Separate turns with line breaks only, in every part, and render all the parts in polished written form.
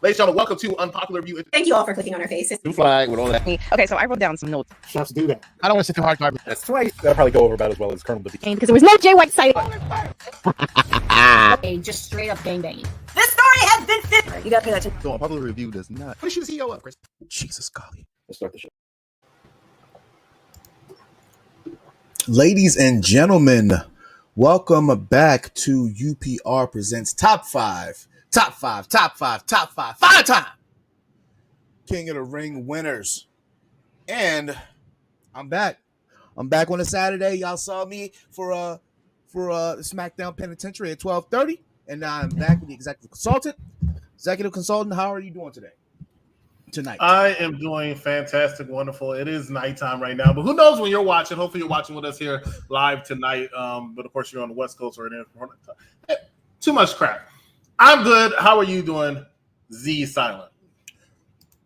Ladies and gentlemen, welcome to Unpopular Review.
Thank you all for clicking on our faces.
Blue flag with all that.
Okay, so I wrote down some notes.
Chefs do that. I don't want to sit too hard. That's twice. That'll probably go over about as well as Colonel Dippy.
Because there was no Jay White side.
Okay, just straight up gangbanging. This story has been fit. You gotta pay that attention.
So Unpopular Review does not. What is you the CEO of, Chris? Jesus, golly. Let's start the show.
Ladies and gentlemen, welcome back to UPR Presents Top 5 5-time King of the Ring winners. And I'm back on a Saturday. Y'all saw me for SmackDown Penitentiary at 12:30, and now I'm back with the executive consultant. How are you doing tonight?
I am doing fantastic, wonderful. It is nighttime right now, but who knows when you're watching? Hopefully you're watching with us here live tonight. But of course you're on the West Coast or in too much crap. I'm good. How are you doing? Z Silent.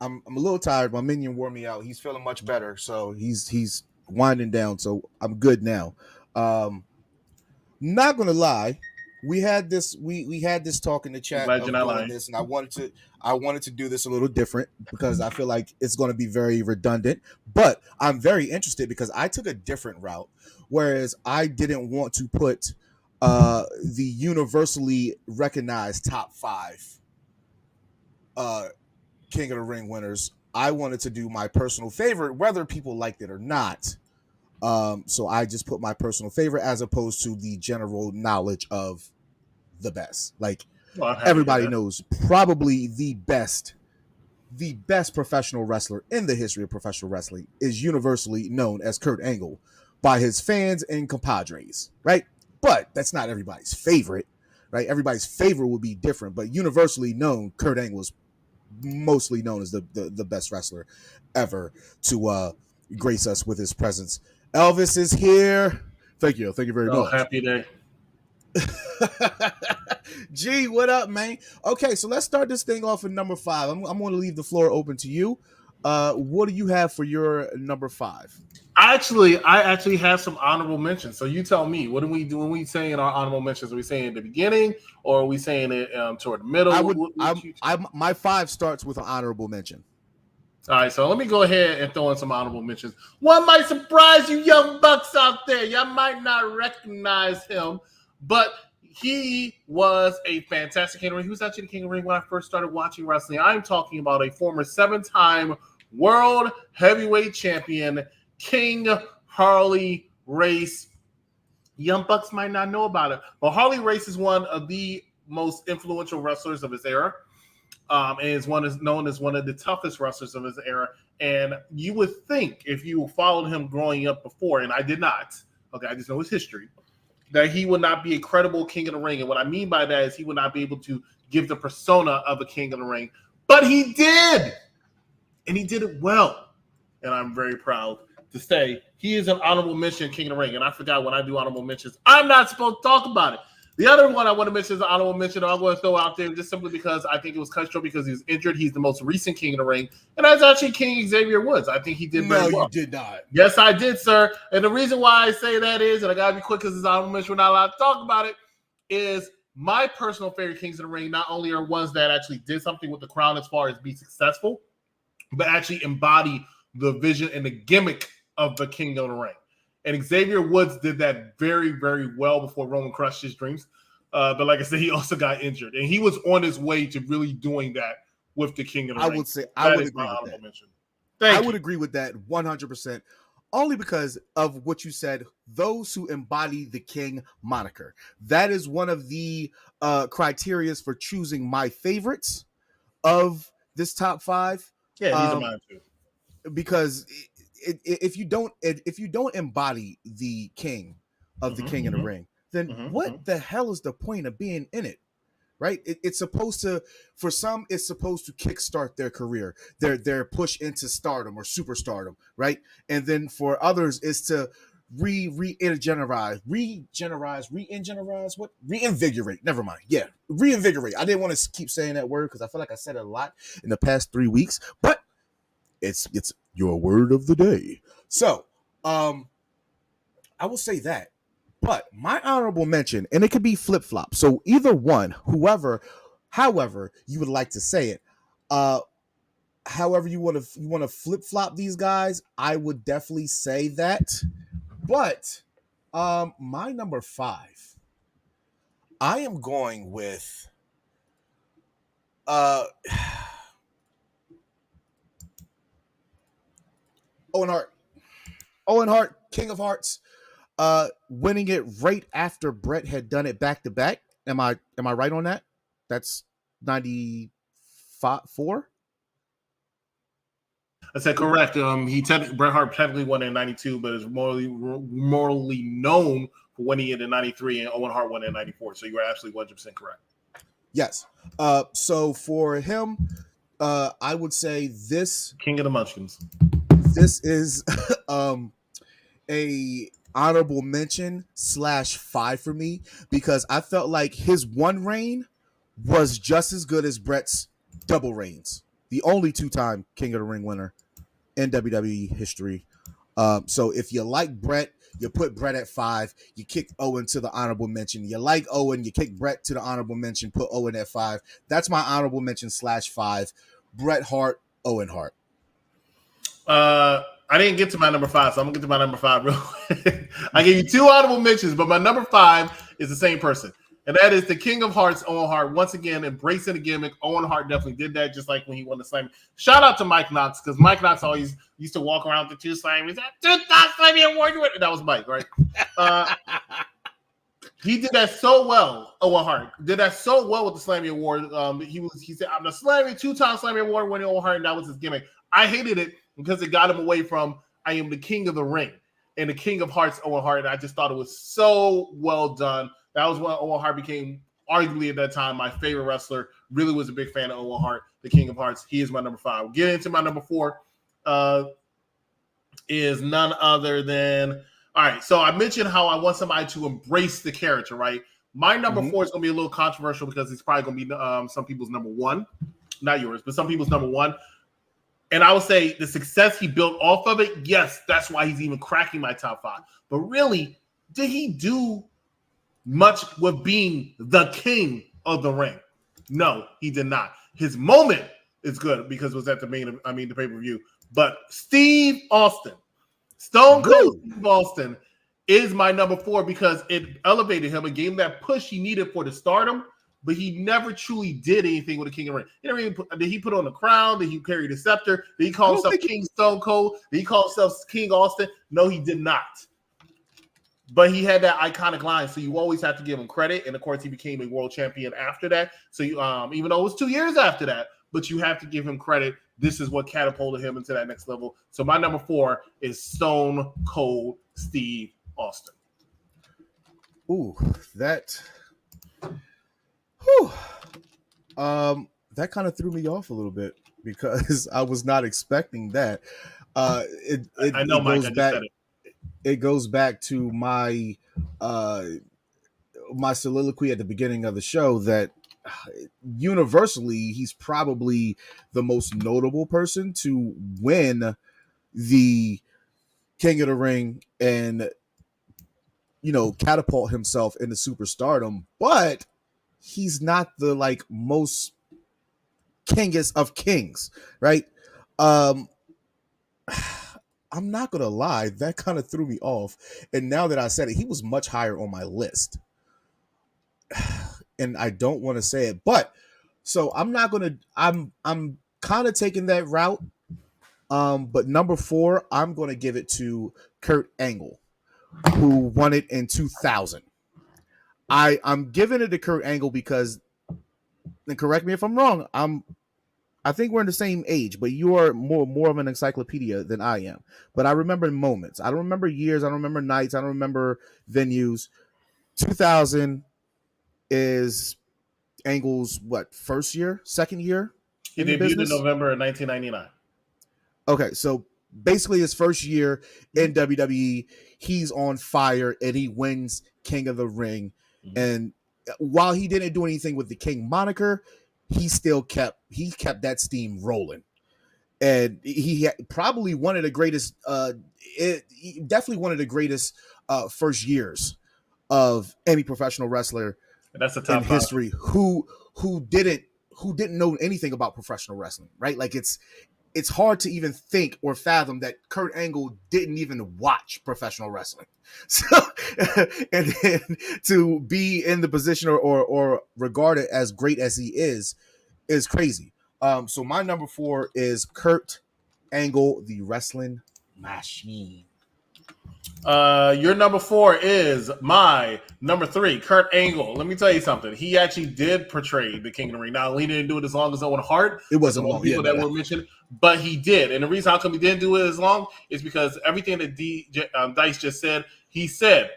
I'm a little tired. My minion wore me out. He's feeling much better, so he's winding down. So I'm good now. Not gonna lie, we had this talk in the chat of doing this, and I wanted to do this a little different because I feel like it's going to be very redundant. But I'm very interested because I took a different route, whereas I didn't want to put the universally recognized top 5 King of the Ring winners. I wanted to do my personal favorite, whether people liked it or not. So I just put my personal favorite as opposed to the general knowledge of the best. Like, everybody knows probably the best professional wrestler in the history of professional wrestling is universally known as Kurt Angle by his fans and compadres, right? But that's not everybody's favorite, right? Everybody's favorite will be different, but universally known, Kurt Angle is mostly known as the best wrestler ever to grace us with his presence. Elvis is here. Thank you very much.
Happy day.
G, what up, man? Okay, so let's start this thing off at number 5. I'm going to leave the floor open to you. What do you have for your number 5?
I actually have some honorable mentions. So you tell me, what do we do when we say in our honorable mentions? Are we saying at the beginning, or are we saying it toward the middle?
My 5 starts with an honorable mention.
All right, so let me go ahead and throw in some honorable mentions. One might surprise you young bucks out there. Y'all might not recognize him, but he was a fantastic King of the Ring. He was actually the King of the Ring when I first started watching wrestling. I'm talking about a former 7-time World Heavyweight Champion, King Harley Race. Young bucks might not know about it, but Harley Race is one of the most influential wrestlers of his era. And is known as one of the toughest wrestlers of his era. And you would think, if you followed him growing up before, and I did not, okay, I just know his history, that he would not be a credible King of the Ring. And what I mean by that is he would not be able to give the persona of a King of the Ring. But he did! And he did it well. And I'm very proud to say he is an honorable mention King of the Ring. And I forgot when I do honorable mentions, I'm not supposed to talk about it. The other one I want to mention is an honorable mention I'm going to throw out there just simply because I think it was cut short because he was injured. He's the most recent King of the Ring. And that's actually King Xavier Woods. I think he did very well.
No, you did not.
Yes, I did, sir. And the reason why I say that is, and I got to be quick because it's honorable mention, we're not allowed to talk about it, is my personal favorite Kings of the Ring not only are ones that actually did something with the crown as far as be successful, but actually embody the vision and the gimmick of the King of the Ring. And Xavier Woods did that very, very well before Roman crushed his dreams. But like I said, he also got injured. And he was on his way to really doing that with the King of the Ring.
I would say I would agree with that. I would agree with that 100%. Only because of what you said, those who embody the King moniker. That is one of the criteria for choosing my favorites of this top 5.
Yeah, these are mine too.
Because if you don't embody the King of the King of the Ring, then what the hell is the point of being in it? Right? It's supposed to, for some, it's supposed to kickstart their career, their push into stardom or superstardom, right? And then for others, it's to reinvigorate. Never mind. Yeah, reinvigorate. I didn't want to keep saying that word because I feel like I said it a lot in the past 3 weeks, but it's your word of the day. So, I will say that. But my honorable mention, and it could be flip-flop. So either one, however you would like to say it, However you want to flip flop these guys, I would definitely say that. But my number 5, I am going with uh Owen Hart. Owen Hart, King of Hearts, winning it right after Brett had done it back to back. Am I right on that? That's 94.
I said correct. Bret Hart technically won in '92, but is morally known for winning it in '93, and Owen Hart won in '94. So you were absolutely 100% correct.
Yes. So for him, I would say this
King of the Munchkins.
This is a honorable mention /5 for me, because I felt like his one reign was just as good as Brett's double reigns. The only 2-time King of the Ring winner in WWE history. So if you like Brett, you put Brett at 5. You kick Owen to the honorable mention. You like Owen, you kick Brett to the honorable mention. Put Owen at 5. That's my honorable mention /5. Bret Hart, Owen Hart.
I didn't get to my number 5, so I'm gonna get to my number 5 real quick. I gave you 2 honorable mentions, but my number 5 is the same person, and that is the King of Hearts, Owen Hart. Once again, embracing the gimmick. Owen Hart definitely did that, just like when he won the Slam. Shout out to Mike Knox, because Mike Knox always used to walk around with the 2 Slammers. 2,000 Slammy Award. That was Mike, right? He did that so well. Owen Hart did that so well with the Slammy Award. He said, "I'm the Slammy 2-time Slammy Award winning Owen Hart," and that was his gimmick. I hated it because it got him away from "I am the King of the Ring" and the King of Hearts, Owen Hart. And I just thought it was so well done. That was when Owen Hart became, arguably at that time, my favorite wrestler. Really was a big fan of Owen Hart, the King of Hearts. He is my number 5. We'll get into my number 4. Is none other than, all right, so I mentioned how I want somebody to embrace the character, right? My number 4 is going to be a little controversial because it's probably going to be some people's number 1. Not yours, but some people's number 1. And I would say the success he built off of it, yes, that's why he's even cracking my top 5. But really, did he do much with being the king of the ring? No, he did not. His moment is good because it was at the pay-per-view. But Steve Austin, Stone Cold Steve Austin, is my number 4 because it elevated him and gave him that push he needed for the stardom. But he never truly did anything with the King of the Ring. Did he put on the crown? Did he carry the scepter? Did he call himself King Stone Cold? Did he call himself King Austin? No, he did not. But he had that iconic line, so you always have to give him credit. And of course, he became a world champion after that. So you, even though it was 2 years after that, but you have to give him credit. This is what catapulted him into that next level. So my number 4 is Stone Cold Steve Austin.
Ooh, that kind of threw me off a little bit because I was not expecting that. I know, Mike. I just said it. It goes back to my my soliloquy at the beginning of the show that universally he's probably the most notable person to win the King of the Ring and catapult himself into superstardom, but he's not the most kingest of kings, right? I'm not gonna lie, that kind of threw me off. And now that I said it, he was much higher on my list. And I don't want to say it, but so I'm kind of taking that route. But number 4, I'm gonna give it to Kurt Angle, who won it in 2000. I'm giving it to Kurt Angle because, and correct me if I'm wrong, I think we're in the same age, but you are more of an encyclopedia than I am. But I remember moments. I don't remember years. I don't remember nights. I don't remember venues. 2000 is Angle's first year, second year?
He debuted in November of 1999.
Okay, so basically his first year in WWE, he's on fire and he wins King of the Ring. Mm-hmm. And while he didn't do anything with the King moniker, he still kept that steam rolling. And he probably one of the greatest, definitely one of the greatest first years of any professional wrestler
that's a top
in history who who didn't know anything about professional wrestling, right? Like it's hard to even think or fathom that Kurt Angle didn't even watch professional wrestling. So, and then to be in the position or regarded as great as he is crazy. So my number 4 is Kurt Angle, the wrestling machine.
Your number 4 is my number 3, Kurt Angle. Let me tell you something. He actually did portray the King of the Ring. Now, he didn't do it as long as Owen Hart.
It wasn't long.
People that were mentioned, but he did. And the reason how come he didn't do it as long is because everything that Dice just said, he said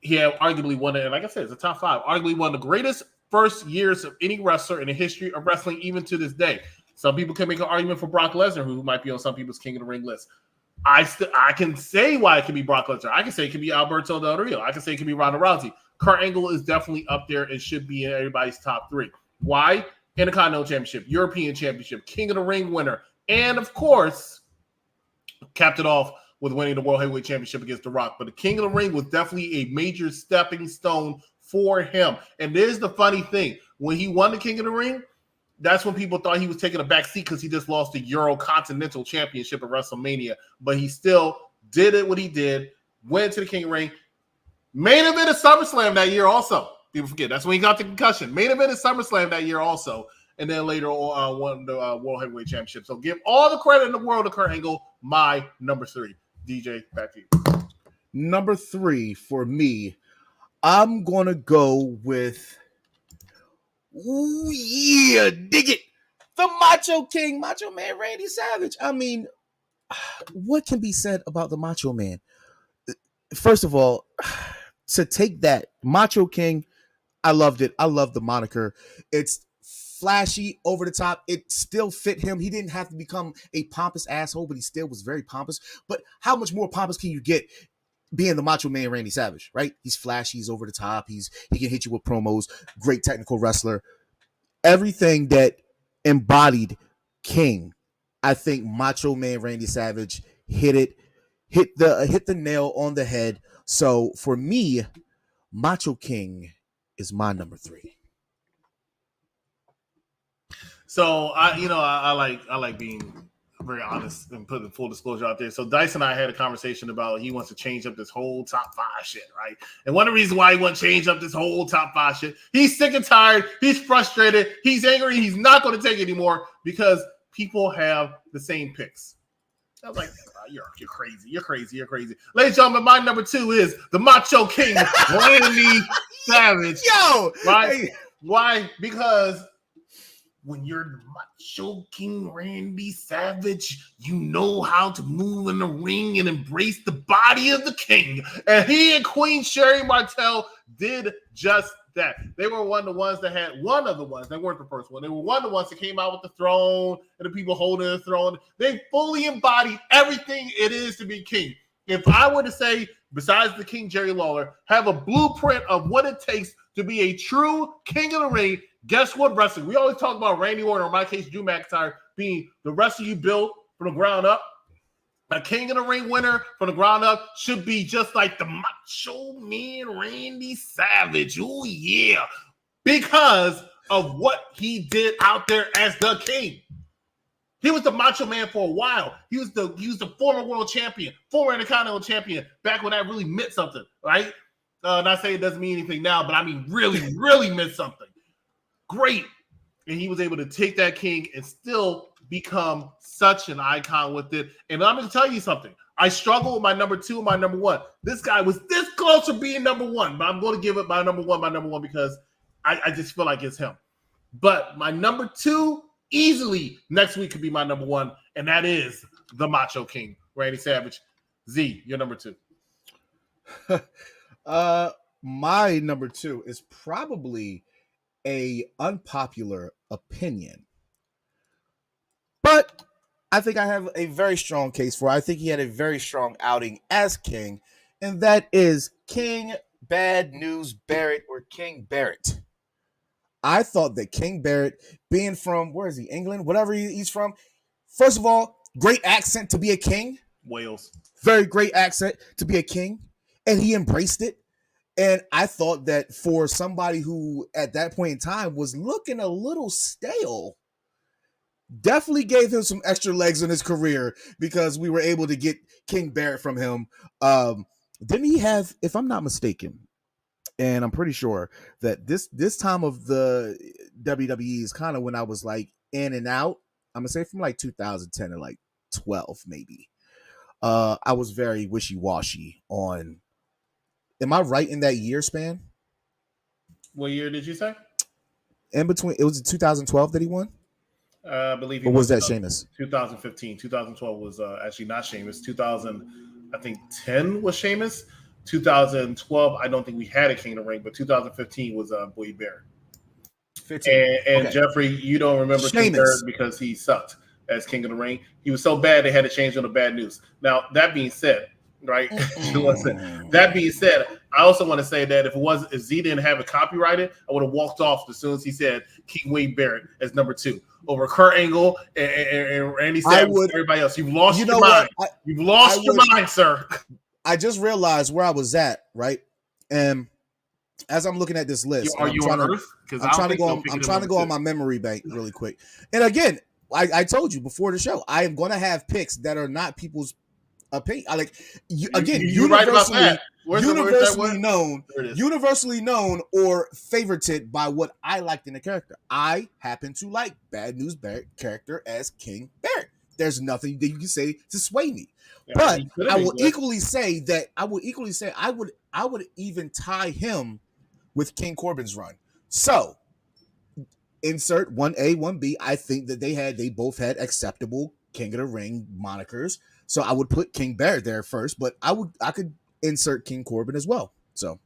he had arguably one, and like I said, it's a top 5, arguably one of the greatest first years of any wrestler in the history of wrestling, even to this day. Some people can make an argument for Brock Lesnar, who might be on some people's King of the Ring list. I can say why it can be Brock Lesnar. I can say it can be Alberto Del Rio. I can say it can be Ronda Rousey. Kurt Angle is definitely up there and should be in everybody's top 3. Why? Intercontinental Championship, European Championship, King of the Ring winner, and of course, capped it off with winning the World Heavyweight Championship against The Rock. But the King of the Ring was definitely a major stepping stone for him. And there's the funny thing. When he won the King of the Ring, that's when people thought he was taking a back seat because he just lost the Euro Continental Championship at WrestleMania. But he still did it what he did, went to the King of the Ring. Main event of SummerSlam that year also. People forget. That's when he got the concussion. Main event of SummerSlam that year also. And then later on won the World Heavyweight Championship. So give all the credit in the world to Kurt Angle, my number 3. DJ, back to you.
Number 3 for me, I'm going to go with, ooh, yeah, dig it, the Macho King, Macho Man Randy Savage. I mean, what can be said about the Macho Man? First of all, to take that Macho King, I loved it. I love the moniker. It's flashy, over the top. It still fit him. He didn't have to become a pompous asshole, but he still was very pompous. But how much more pompous can you get being the Macho Man Randy Savage, right? He's flashy, he's over the top, he can hit you with promos, great technical wrestler. Everything that embodied King, I think Macho Man Randy Savage hit the nail on the head. So for me, Macho King is my number 3.
So I like being very honest and putting full disclosure out there. So Dice and I had a conversation about he wants to change up this whole top 5 shit, right? And one of the reasons why he wants to change up this whole top 5 shit, he's sick and tired, he's frustrated, he's angry, he's not going to take it anymore because people have the same picks. I was like, you're crazy. Ladies and gentlemen, my number 2 is the Macho King, Randy Savage.
Yo!
Right?
Hey.
Why? Because when you're Macho King Randy Savage, you know how to move in the ring and embrace the body of the king. And he and Queen Sherry Martel did just that. They were one of the ones that had one of the ones. They weren't the first one. They were one of the ones that came out with the throne and the people holding the throne. They fully embodied everything it is to be king. If I were to say, besides the King Jerry Lawler, have a blueprint of what it takes to be a true king of the ring, guess what wrestling? We always talk about Randy Orton, or in my case, Drew McIntyre, being the wrestler you built from the ground up. A King of the Ring winner from the ground up should be just like the Macho Man Randy Savage. Oh, yeah. Because of what he did out there as the king. He was the Macho Man for a while. He was the former world champion, former Intercontinental champion, back when that really meant something, right? Not saying it doesn't mean anything now, but I mean really, really meant something. Great. And he was able to take that king and still become such an icon with it. And I'm going to tell you something. I struggle with my number 2 and my number 1. This guy was this close to being number 1, but I'm going to give it my number 1 because I just feel like it's him. But my number 2 easily next week could be my number 1, and that is the Macho King, Randy Savage. Z, your number 2.
My number 2 is probably a unpopular opinion, but I think I have a very strong case for it. I think he had a very strong outing as king, and that is King Bad News Barrett, or King Barrett. I thought that King Barrett, being from, where is he, England, whatever he's from, first of all, great accent to be a king.
Wales.
Very great accent to be a king, and he embraced it. And I thought that for somebody who at that point in time was looking a little stale, definitely gave him some extra legs in his career because we were able to get King Barrett from him. Didn't he have, if I'm not mistaken, and I'm pretty sure that this time of the WWE is kind of when I was like in and out. I'm gonna say from like 2010 to like 12 maybe. I was very wishy-washy on. Am I right in that year span?
What year did you say?
In between, it was 2012 that he won.
I believe he
Or
won
was that Sheamus?
2015. 2012 was actually not Sheamus. 2000, I think 10 was Sheamus. 2012, I don't think we had a King of the Ring, but 2015 was Wade Barrett.
15.
And okay. Jeffrey, you don't remember King Barrett because he sucked as King of the Ring. He was so bad they had to change him to bad news. Now, that being said, right? That being said, I also want to say that if Z didn't have it copyrighted, I would have walked off as soon as he said King Wade Barrett as number 2 over Kurt Angle and Randy Savage and everybody else. You've lost your mind. You've lost your mind, sir.
I just realized where I was at, right? And as I'm looking at this list,
are you on Earth?
I'm trying to go on my memory bank really quick. And again, I told you before the show, I am going to have picks that are not people's opinion. Universally known or favorited by what I liked in the character. I happen to like Bad News Barrett character as King Barrett. There's nothing that you can say to sway me. Yeah, but I will equally say I would even tie him with King Corbin's run. So insert 1A, 1B. I think that they both had acceptable King of the Ring monikers. So I would put King Barrett there first, but I could insert King Corbin as well. So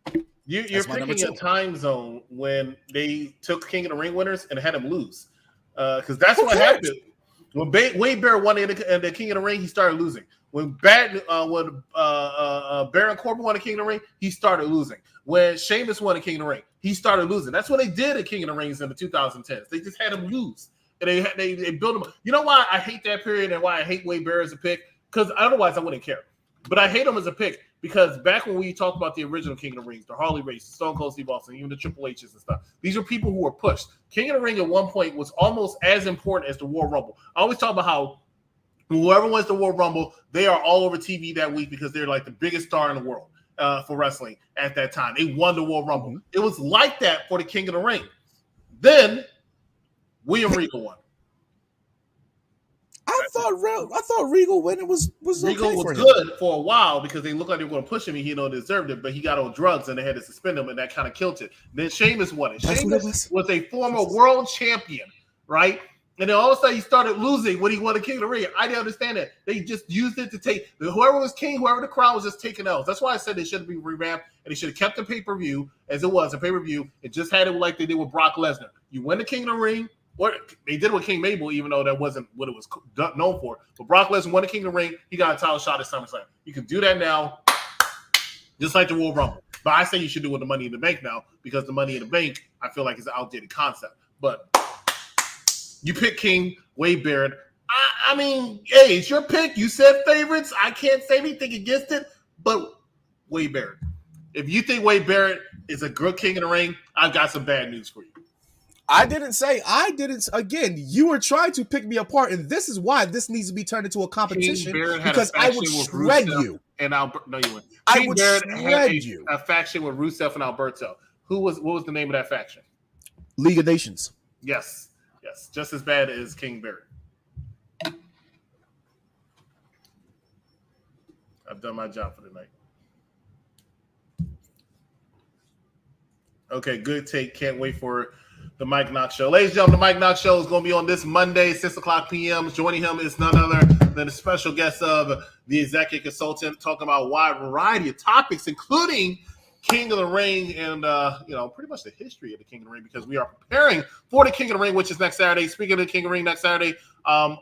you're picking a time zone when they took King of the Ring winners and had him lose, because that's what happened. When Wade Barrett won the King of the Ring, he started losing. When Baron Corbin won the King of the Ring, he started losing. When Sheamus won the King of the Ring, he started losing. That's what they did at King of the Rings in the 2010s. They just had him lose, and they built him. You know why I hate that period and why I hate Wade Barrett as a pick? Because otherwise I wouldn't care. But I hate him as a pick because back when we talked about the original King of the Rings, the Harley Race, Stone Cold Steve Austin, even the Triple H's and stuff, these are people who were pushed. King of the Ring at one point was almost as important as the Royal Rumble. I always talk about how whoever wins the Royal Rumble, they are all over TV that week because they're like the biggest star in the world for wrestling at that time. They won the Royal Rumble. Mm-hmm. It was like that for the King of the Ring. Then William Regal won.
I thought Regal winning was
Regal
okay
was
for
good for a while because they looked like they were going to push him and he deserved it, but he got on drugs and they had to suspend him and that kind of killed it. Then Sheamus won it. Sheamus was a former world champion, right? And then all of a sudden he started losing when he won the King of the Ring. I didn't understand that. They just used it to take whoever was king, whoever the crowd was just taking L's. That's why I said they should be revamped and they should have kept the pay-per-view as it was, a pay-per-view, and just had it like they did with Brock Lesnar. You win the King of the Ring. What they did with King Mabel, even though that wasn't what it was known for. But Brock Lesnar won the King of the Ring. He got a title shot at SummerSlam. You can do that now, just like the Royal Rumble. But I say you should do it with the Money in the Bank now because the Money in the Bank, I feel like, is an outdated concept. But you pick King Wade Barrett. I mean, hey, it's your pick. You said favorites. I can't say anything against it. But Wade Barrett. If you think Wade Barrett is a good King of the Ring, I've got some bad news for you.
I didn't. Again, you were trying to pick me apart, and this is why this needs to be turned into a competition because I would shred you.
And no, you wouldn't.
I would shred you.
A faction with Rusev and Alberto. What was the name of that faction?
League of Nations.
Yes, just as bad as King Barrett. I've done my job for the night. Okay, good take. Can't wait for the Mike Knox Show. Ladies and gentlemen, the Mike Knox Show is going to be on this Monday, 6 o'clock p.m. Joining him is none other than a special guest of the executive consultant, talking about a wide variety of topics, including King of the Ring and, pretty much the history of the King of the Ring, because we are preparing for the King of the Ring, which is next Saturday. Speaking of the King of the Ring next Saturday,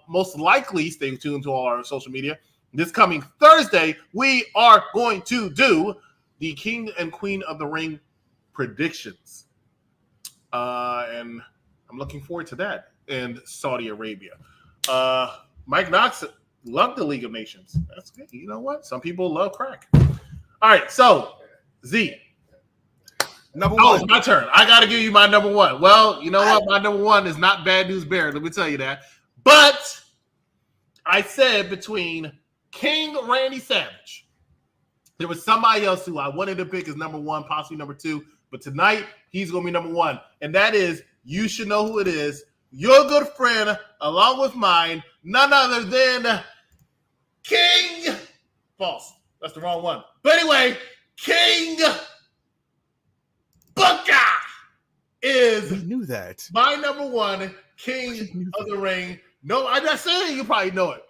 most likely, stay tuned to all our social media. This coming Thursday, we are going to do the King and Queen of the Ring predictions. And I'm looking forward to that in Saudi Arabia. Mike Knox loved the League of Nations. That's good. You know what? Some people love crack. All right, so Z,
Number
Oh,
one.
it's my turn. I got to give you my number one. Well, you know what? My number one is not Bad News Bear. Let me tell you that. But I said between King Randy Savage, there was somebody else who I wanted to pick as number one, possibly number two. But tonight, he's going to be number one. And that is, you should know who it is. Your good friend, along with mine, none other than King. False. That's the wrong one. But anyway, King Booker is
We knew that.
my number one, King of the Ring. No, I'm not saying you probably know it.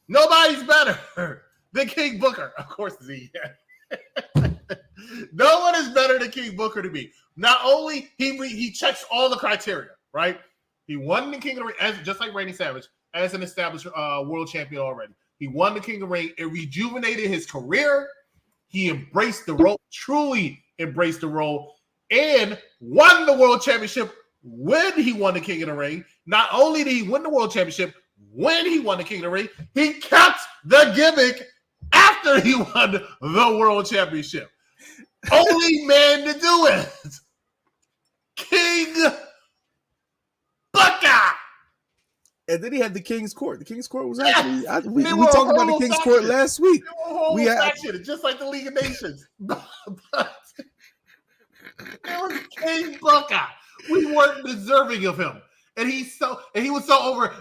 Nobody's better than King Booker. Of course, Z. No one is better than King Booker to me. Not only he checks all the criteria, right? He won the King of the Ring, just like Randy Savage, as an established world champion already. He won the King of the Ring. It rejuvenated his career. He embraced the role, truly embraced the role, and won the world championship when he won the King of the Ring. Not only did he win the world championship when he won the King of the Ring, he kept the gimmick after he won the world championship. Only man to do it. King Booker.
And then he had the King's Court. The King's Court was actually we
They were
talked
a
about the
whole
King's
faction.
Court last week.
They were a whole
We had-
faction, just like the League of Nations. But it was King Booker. We weren't deserving of him. And he was so over.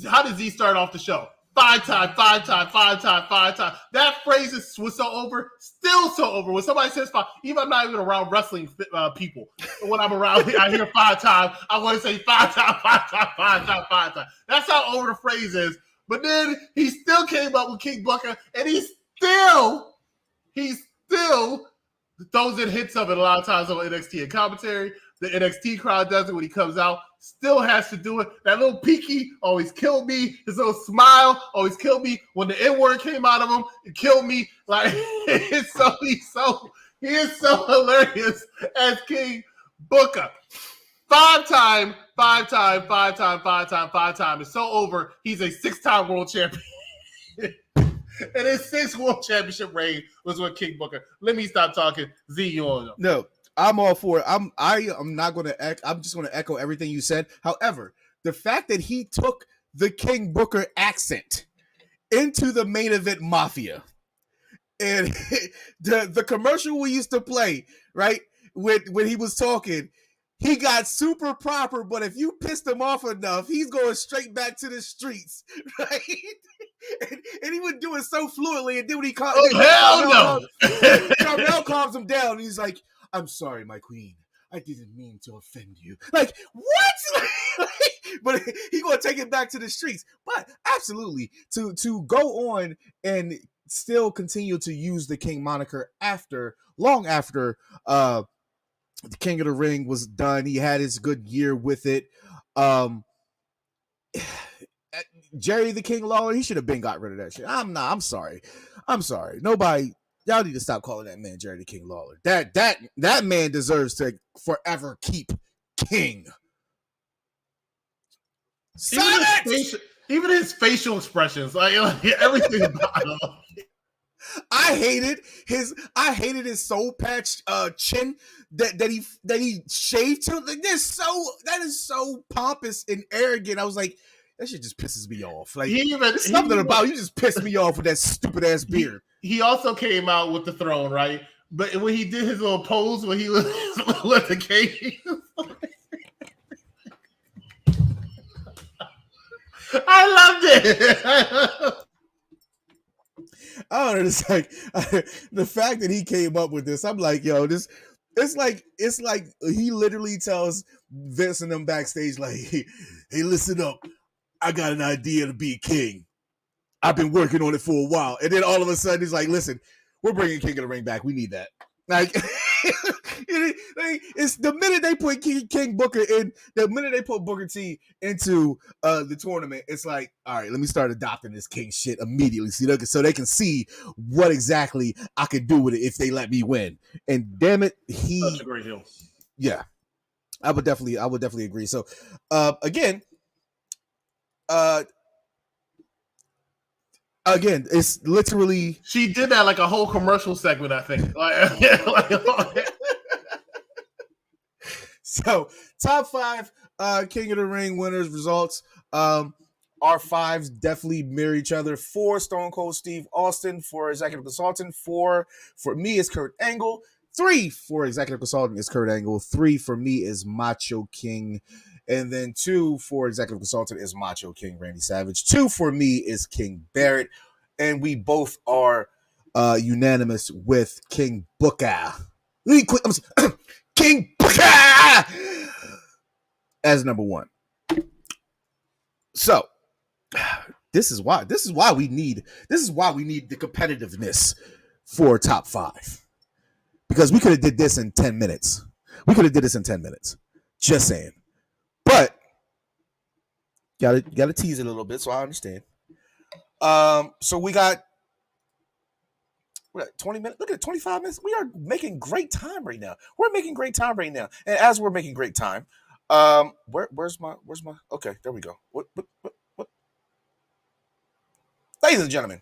How did Z start off the show? Five time. That phrase was so over, still so over. When somebody says five, even I'm not even around wrestling people. When I'm around, I hear 5 times. I want to say 5 times. That's how over the phrase is. But then he still came up with King Booker, and he still throws in hits of it a lot of times on NXT and commentary. The NXT crowd does it when he comes out. Still has to do it. That little peaky always killed me. His little smile always killed me. When the N-word came out of him, it killed me. Like he is so hilarious as King Booker. 5 time. It's so over. He's a 6-time world champion. And his 6th world championship reign was with King Booker. Let me stop talking. Z, you all know.
No, I'm all for it. I'm not going to. I'm just going to echo everything you said. However, the fact that he took the King Booker accent into the main event Mafia, and the commercial we used to play, right, when he was talking, he got super proper. But if you pissed him off enough, he's going straight back to the streets, right? And he would do it so fluently, and then when he called, Carmel calms him down, and he's like, "I'm sorry, my queen. I didn't mean to offend you." Like, what? But he gonna take it back to the streets. But absolutely, to go on and still continue to use the King moniker long after the King of the Ring was done. He had his good year with it. Jerry the King Lawler, he should have been got rid of that shit. I'm sorry. Nobody, y'all need to stop calling that man Jerry the King Lawler. That man deserves to forever keep king.
Even his facial expressions, like everything about him.
I hated his soul patch chin that he shaved to. Like, that is so pompous and arrogant. I was like, that shit just pisses me off. Like, there's something about you just pissed me off with that stupid ass beard.
He also came out with the throne, right? But when he did his little pose when he was with the king, I loved it.
I don't know. It's like the fact that he came up with this. I'm like, yo, this. It's like he literally tells Vince and them backstage, like, hey, listen up. I got an idea to be king. I've been working on it for a while. And then all of a sudden he's like, listen, we're bringing King of the Ring back. We need that. Like, it's the minute they put King Booker in, the minute they put Booker T into the tournament, it's like, all right, let me start adopting this king shit immediately. So they can see what exactly I could do with it if they let me win. And damn it,
Such a great heel.
Yeah. I would definitely agree. So again, it's literally
she did that like a whole commercial segment, I think.
So top 5 King of the Ring winners results. Our 5s definitely mirror each other. 4 Stone Cold Steve Austin for executive consultant. 4 for me is Kurt Angle. 3 for executive consultant is Kurt Angle. 3 for me is Macho King. And then 2 for executive consultant is Macho King Randy Savage. 2 for me is King Barrett. And we both are unanimous with King Booker. King Booker as number 1. So this is why we need the competitiveness for top 5, because we could have did this in 10 minutes. Just saying. But gotta tease it a little bit, so I understand. So we got 20 minutes. Look at it, 25 minutes. We are making great time right now. And as we're making great time, where's my okay, there we go. What? Ladies and gentlemen,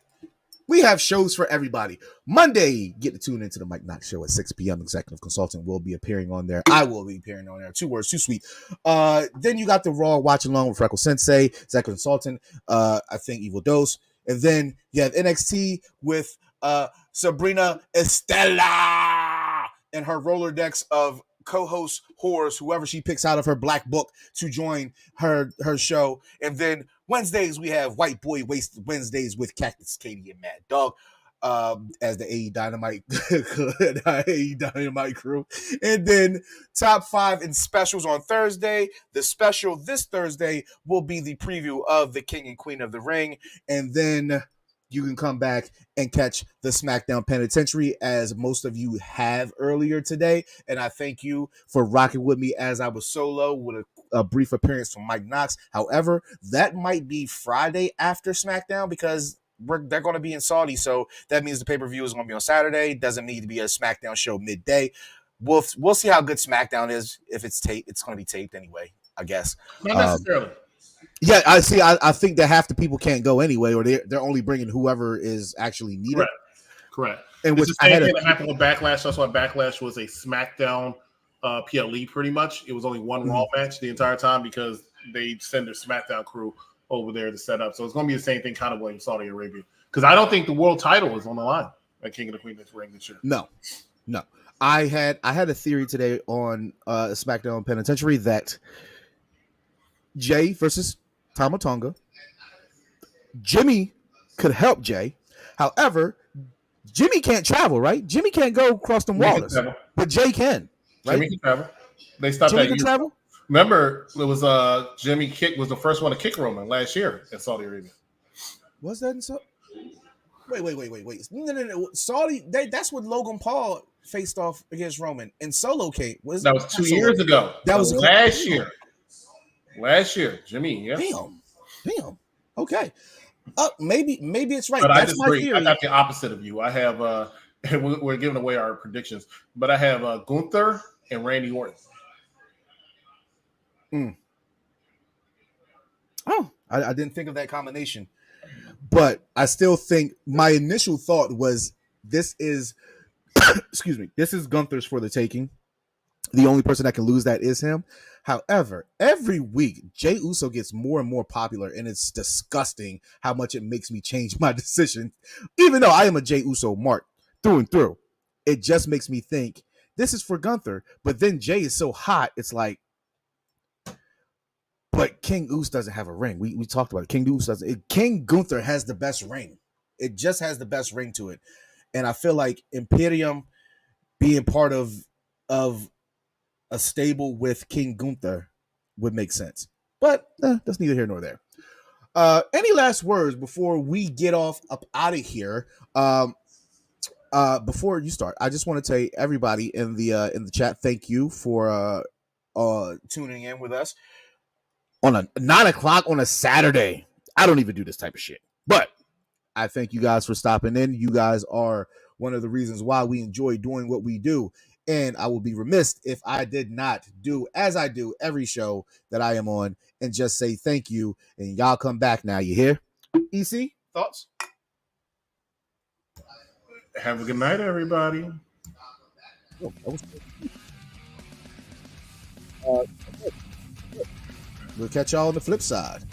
we have shows for everybody. Monday, get to tune into the Mike Knox Show at 6 p.m. Executive Consultant will be appearing on there. I will be appearing on there. 2 words, too sweet. Then you got the Raw Watch Along with Freckle Sensei, Executive Consultant, I think Evil Dose. And then you have NXT with Sabrina Estella and her Rolodex of co-host whores, whoever she picks out of her black book to join her show. And then Wednesdays we have White Boy Wednesdays with Cactus Katie and Mad Dog as the AE Dynamite crew. And then top 5 and specials on Thursday. The special this Thursday will be the preview of the King and Queen of the Ring. And then you can come back and catch the SmackDown Penitentiary, as most of you have earlier today. And I thank you for rocking with me as I was solo with a brief appearance from Mike Knox. However, that might be Friday after SmackDown, because they're going to be in Saudi. So that means the pay-per-view is going to be on Saturday. Doesn't need to be a SmackDown show midday. We'll see how good SmackDown is. If it's taped, it's going to be taped anyway, I guess.
Not necessarily.
Yeah, I see. I think that half the people can't go anyway, or they're only bringing whoever is actually needed.
Correct.
And
it's the same thing that happened with Backlash. That's why Backlash was a SmackDown PLE pretty much. It was only one Raw match the entire time because they send their SmackDown crew over there to set up. So it's going to be the same thing kind of with Saudi Arabia, because I don't think the world title is on the line at King of the Queen this ring this year.
No. I had a theory today on SmackDown Penitentiary that Jay versus Tama Tonga, Jimmy could help Jay. However, Jimmy can't travel, right? Jimmy can't go across the waters, but Jay can. Right?
Jimmy can travel. They stopped
Jimmy
that.
Can travel?
Remember, it was Jimmy Kick was the first one to kick Roman last year in Saudi Arabia.
Was that in Saudi? Wait. No. Saudi. That's when Logan Paul faced off against Roman, and Solo came.
That was 2 years ago. That was last year. Last year, Jimmy. Yeah.
Damn. Okay. Maybe it's right.
But
That's my theory.
I got the opposite of you. I have we're giving away our predictions, but I have Gunther and Randy Orton.
Oh, I didn't think of that combination, but I still think my initial thought was this is, excuse me, this is Gunther's for the taking. The only person that can lose that is him. However, every week, Jey Uso gets more and more popular, and it's disgusting how much it makes me change my decision. Even though I am a Jey Uso mark through and through, it just makes me think this is for Gunther. But then Jay is so hot, it's like, but King Uso doesn't have a ring. We talked about it. King Uso doesn't. King Gunther has the best ring. It just has the best ring to it. And I feel like Imperium being part of a stable with King Gunther would make sense. But that's neither here nor there. Any last words before we get off up out of here? Before you start, I just want to tell everybody in the chat, thank you for tuning in with us on a 9 o'clock on a Saturday. I don't even do this type of shit, but I thank you guys for stopping in. You guys are one of the reasons why we enjoy doing what we do. And I will be remiss if I did not do, as I do every show that I am on, and just say thank you. And y'all come back now. You hear? EC, thoughts?
Have a good night, everybody.
Oh, We'll catch y'all on the flip side.